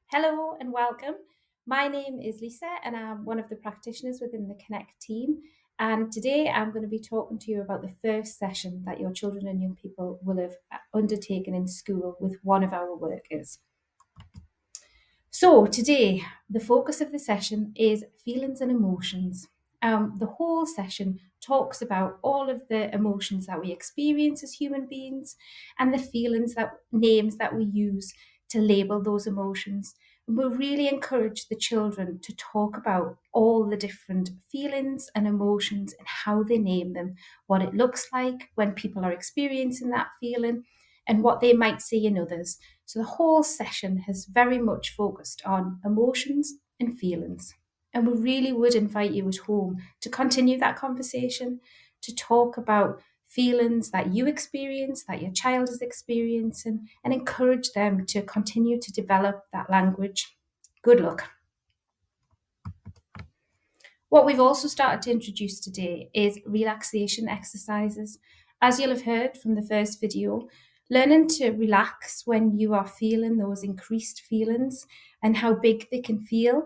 Hello and welcome. My name is Lisa and I'm one of the practitioners within the Connect team. And today I'm going to be talking to you about the first session that your children and young people will have undertaken in school with one of our workers. So today, the focus of the session is feelings and emotions. The whole session talks about all of the emotions that we experience as human beings and the names that we use to label those emotions. And we'll really encourage the children to talk about all the different feelings and emotions and how they name them, what it looks like when people are experiencing that feeling, and what they might see in others. So the whole session has very much focused on emotions and feelings. And we really would invite you at home to continue that conversation, to talk about feelings that you experience, that your child is experiencing, and encourage them to continue to develop that language. Good luck. What we've also started to introduce today is relaxation exercises. As you'll have heard from the first video, learning to relax when you are feeling those increased feelings and how big they can feel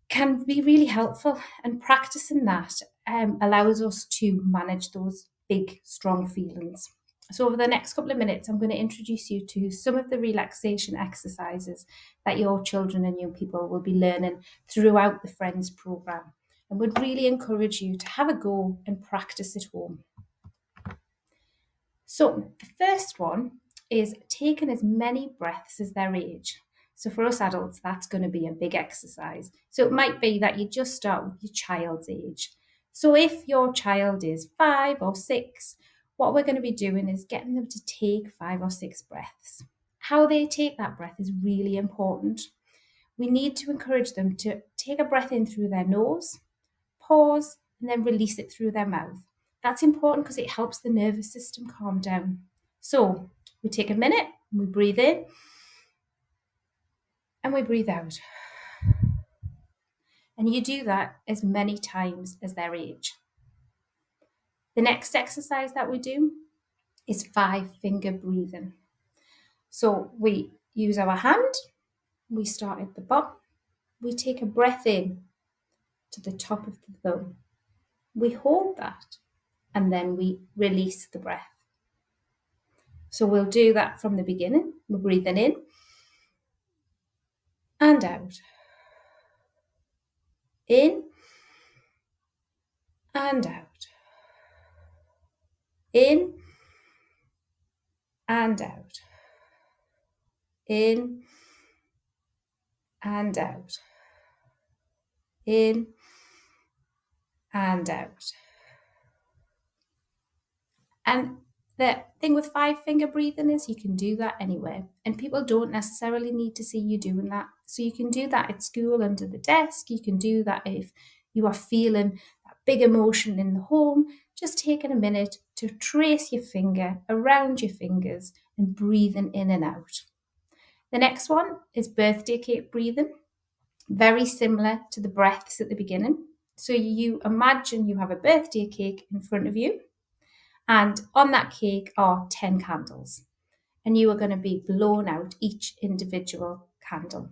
can be really helpful. And practicing that allows us to manage those big, strong feelings. So, over the next couple of minutes, I'm going to introduce you to some of the relaxation exercises that your children and young people will be learning throughout the Friends programme, and would really encourage you to have a go and practice at home. So, the first one is taking as many breaths as their age. So, for us adults, that's going to be a big exercise. So, it might be that you just start with your child's age. So, if your child is 5 or 6, what we're going to be doing is getting them to take 5 or 6 breaths. How they take that breath is really important. We need to encourage them to take a breath in through their nose, pause, and then release it through their mouth. That's important because it helps the nervous system calm down. So we take a minute, and we breathe in, and we breathe out. And you do that as many times as their age. The next exercise that we do is 5-finger breathing. So we use our hand, we start at the bottom, we take a breath in to the top of the thumb. We hold that, and then we release the breath. So we'll do that from the beginning. We're breathing in and out. In and out. In and out. In and out. In and out. And the thing with 5-finger breathing is you can do that anywhere, and people don't necessarily need to see you doing that. So you can do that at school under the desk. You can do that if you are feeling that big emotion in the home. Just taking a minute to trace your finger around your fingers and breathing in and out. The next one is birthday cake breathing, very similar to the breaths at the beginning. So you imagine you have a birthday cake in front of you, and on that cake are 10 candles. And you are going to be blown out each individual candle.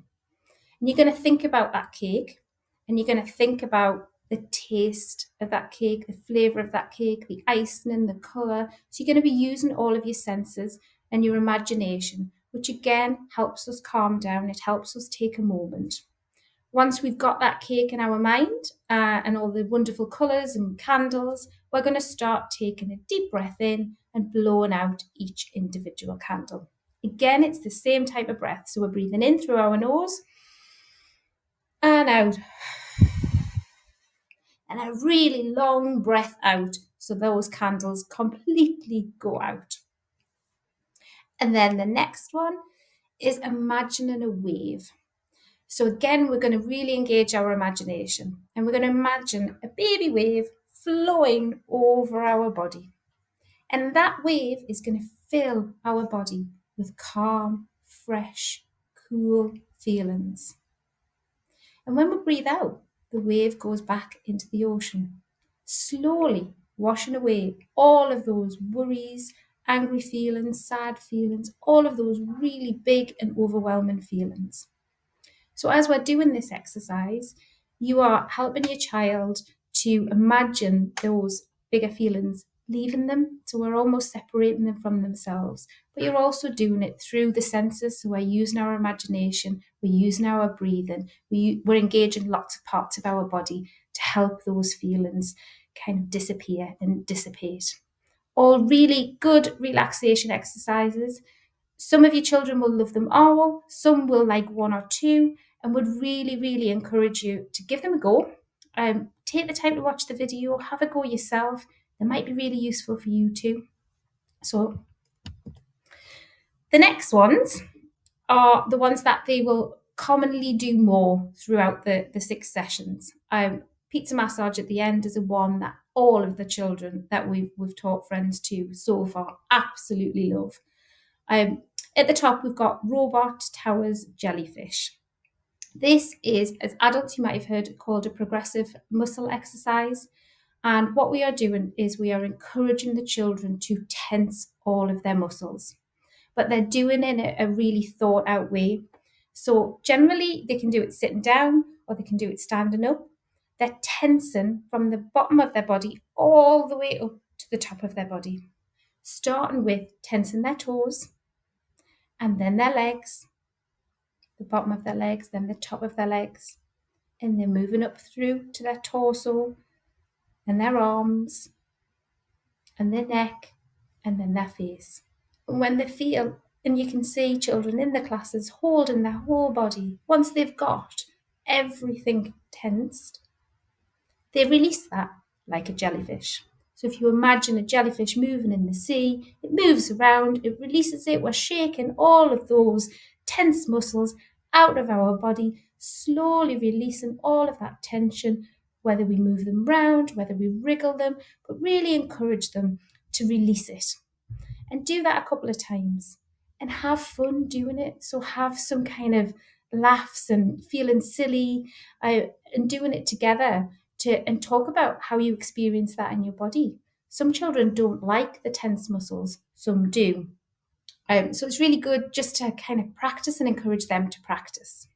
And you're going to think about that cake, and you're going to think about the taste of that cake, the flavour of that cake, the icing, the colour. So you're going to be using all of your senses and your imagination, which again helps us calm down. It helps us take a moment. Once we've got that cake in our mind and all the wonderful colours and candles, we're going to start taking a deep breath in and blowing out each individual candle. Again, it's the same type of breath. So we're breathing in through our nose and out. And a really long breath out so those candles completely go out. And then the next one is imagining a wave. So again, we're going to really engage our imagination, and we're going to imagine a baby wave flowing over our body. And that wave is going to fill our body with calm, fresh, cool feelings. And when we breathe out, the wave goes back into the ocean, slowly washing away all of those worries, angry feelings, sad feelings, all of those really big and overwhelming feelings. So as we're doing this exercise, you are helping your child to imagine those bigger feelings, leaving them. So we're almost separating them from themselves. But you're also doing it through the senses. So we're using our imagination, we're using our breathing, we're engaging lots of parts of our body to help those feelings kind of disappear and dissipate. All really good relaxation exercises. Some of your children will love them all, some will like one or two, and would really, really encourage you to give them a go. Take the time to watch the video, have a go yourself. They might be really useful for you too. So the next ones are the ones that they will commonly do more throughout the 6 sessions. Pizza massage at the end is a one that all of the children that we've taught friends to so far absolutely love. At the top, we've got robot towers jellyfish. This is, as adults, you might have heard called a progressive muscle exercise. And what we are doing is we are encouraging the children to tense all of their muscles, but they're doing it in a really thought out way. So generally, they can do it sitting down or they can do it standing up. They're tensing from the bottom of their body all the way up to the top of their body, starting with tensing their toes and then their legs, the bottom of their legs, then the top of their legs, and then moving up through to their torso and their arms and their neck and then their face. And when they feel, and you can see children in the classes holding their whole body, once they've got everything tensed, they release that like a jellyfish. So if you imagine a jellyfish moving in the sea, it moves around, it releases it, we're shaking all of those tense muscles out of our body, slowly releasing all of that tension, whether we move them round, whether we wriggle them, but really encourage them to release it. And do that a couple of times and have fun doing it. So have some kind of laughs and feeling silly and doing it together and talk about how you experience that in your body. Some children don't like the tense muscles, some do. So it's really good just to kind of practice and encourage them to practice.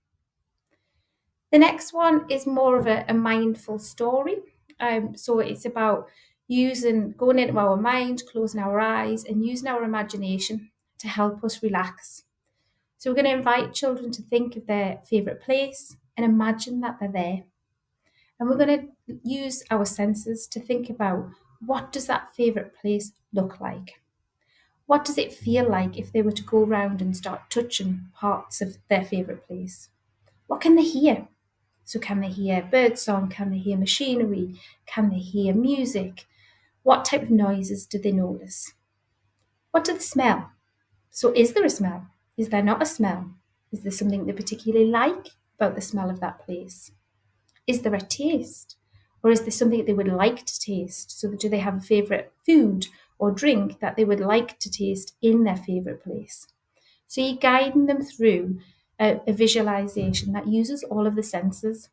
The next one is more of a mindful story. So it's about going into our mind, closing our eyes, and using our imagination to help us relax. So we're going to invite children to think of their favourite place and imagine that they're there. And we're going to use our senses to think about, what does that favourite place look like? What does it feel like if they were to go around and start touching parts of their favourite place? What can they hear? So can they hear birdsong? Can they hear machinery? Can they hear music? What type of noises do they notice? What do they smell? So is there a smell? Is there not a smell? Is there something they particularly like about the smell of that place? Is there a taste? Or is there something they would like to taste? So do they have a favourite food or drink that they would like to taste in their favourite place? So you're guiding them through a visualization that uses all of the senses.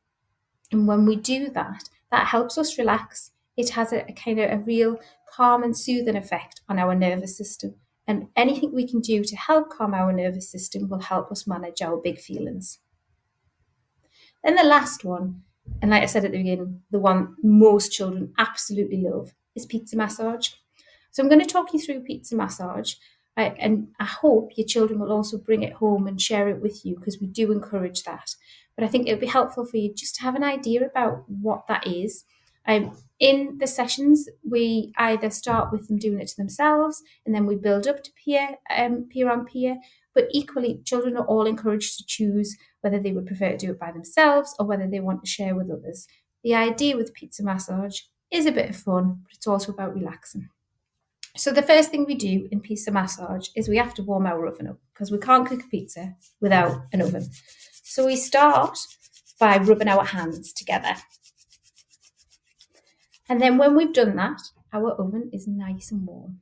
And when we do that, that helps us relax. It has a kind of a real calm and soothing effect on our nervous system. And anything we can do to help calm our nervous system will help us manage our big feelings. Then the last one, and like I said at the beginning, the one most children absolutely love, is pizza massage. So I'm going to talk you through pizza massage, and I hope your children will also bring it home and share it with you, because we do encourage that. But I think it would be helpful for you just to have an idea about what that is. In the sessions, we either start with them doing it to themselves, and then we build up to peer on peer. But equally, children are all encouraged to choose whether they would prefer to do it by themselves or whether they want to share with others. The idea with pizza massage is a bit of fun, but it's also about relaxing. So the first thing we do in pizza massage is we have to warm our oven up, because we can't cook pizza without an oven. So we start by rubbing our hands together. And then when we've done that, our oven is nice and warm.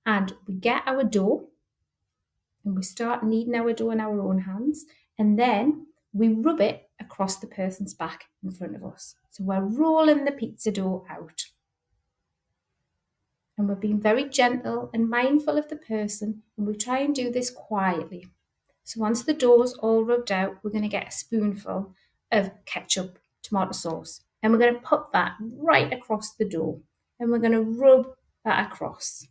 And we get our dough and we start kneading our dough in our own hands. And then we rub it across the person's back in front of us. So we're rolling the pizza dough out. And we're being very gentle and mindful of the person. And we try and do this quietly. So once the dough's all rubbed out, we're going to get a spoonful of ketchup, tomato sauce, and we're going to put that right across the dough, and we're going to rub that across.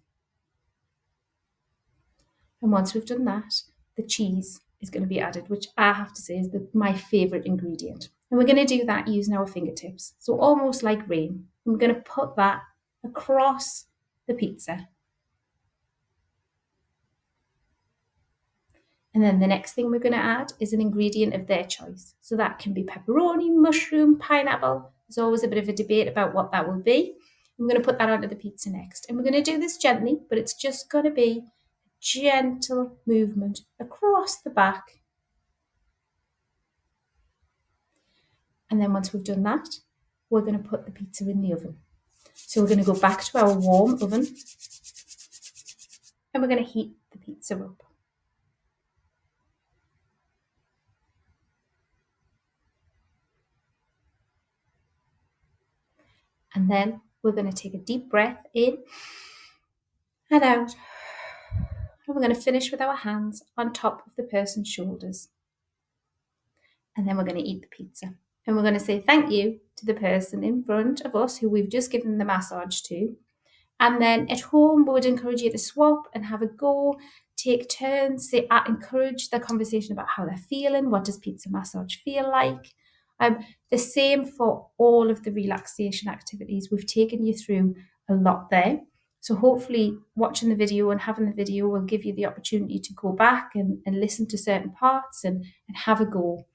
And once we've done that, the cheese is going to be added, which I have to say is my favourite ingredient. And we're going to do that using our fingertips, so almost like rain. And we're going to put that across the pizza. And then the next thing we're going to add is an ingredient of their choice. So that can be pepperoni, mushroom, pineapple. There's always a bit of a debate about what that will be. I'm going to put that onto the pizza next. And we're going to do this gently, but it's just going to be a gentle movement across the back. And then once we've done that, we're going to put the pizza in the oven. So we're going to go back to our warm oven and we're going to heat the pizza up. And then we're going to take a deep breath in and out. And we're going to finish with our hands on top of the person's shoulders. And then we're going to eat the pizza. And we're going to say thank you to the person in front of us who we've just given the massage to. And then at home, we would encourage you to swap and have a go, take turns, encourage the conversation about how they're feeling. What does pizza massage feel like? The same for all of the relaxation activities. We've taken you through a lot there. So hopefully watching the video and having the video will give you the opportunity to go back and listen to certain parts and have a go.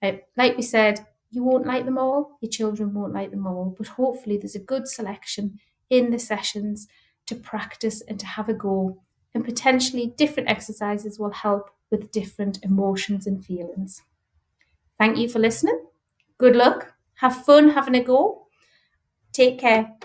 Like we said, you won't like them all, your children won't like them all, but hopefully there's a good selection in the sessions to practice and to have a go. And potentially different exercises will help with different emotions and feelings. Thank you for listening. Good luck. Have fun having a go. Take care.